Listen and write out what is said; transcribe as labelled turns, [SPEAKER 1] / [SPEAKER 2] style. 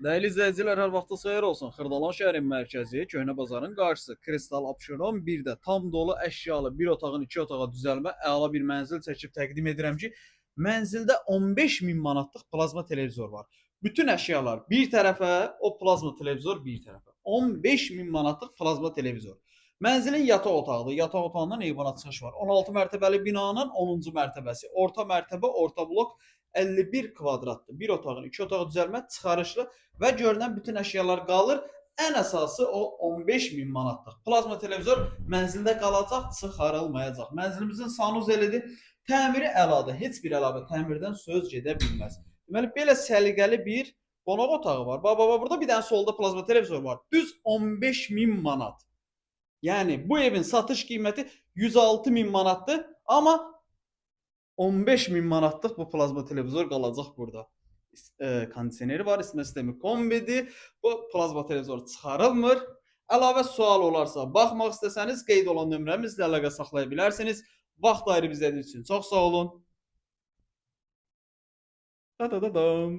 [SPEAKER 1] Değerli izləyicilər, hər vaxtınız xeyir olsun. Xırdalan şəhərin mərkəzi, Köhnə bazarın qarşısı, Kristal Abşeron 1-də tam dolu əşyalı bir otağın 2 otağa düzəlmə əla bir mənzil çəkib təqdim edirəm ki, mənzildə 15 min manatlıq plazma televizor var. Bütün əşyalar bir tərəfə, o plazma televizor bir tərəfə. 15 min manatlıq plazma televizor. Mənzilin yataq otağıdır. Yataq otağından eyvana çıxış var. 16 mərtəbəli binanın 10-cu mərtəbəsi. Orta mərtəbə, orta blok 51 kvadratdır. Bir otağın 2 otağa düzəlmə çıxarışlı və görünən bütün əşyalar qalır. Ən əsası o 15 min manatlıq. Plazma televizor mənzildə qalacaq, çıxarılmayacaq. Mənzilimizin sanuzelidir. Təmiri əladır. Heç bir əlavə təmirdən söz gedə bilməz. Deməli belə səliqəli bir qonaq otağı var. Baba, burada bir dənə solda plazma televizor var. Düz 15 min manat. Yəni bu evin satış qiyməti 106 min manatdır, amma 15 min manatlıq bu plazma televizor qalacaq burada. Kondisioneri var, isitmə sistemi kombidir. Bu plazma televizor çıxarılmır. Əlavə sual olarsa, baxmaq istəsəniz qeyd olan nömrəmizlə əlaqə saxlaya bilərsiniz. Vaxt ayırıb izlədiyiniz üçün çox sağ olun. Da da da dam.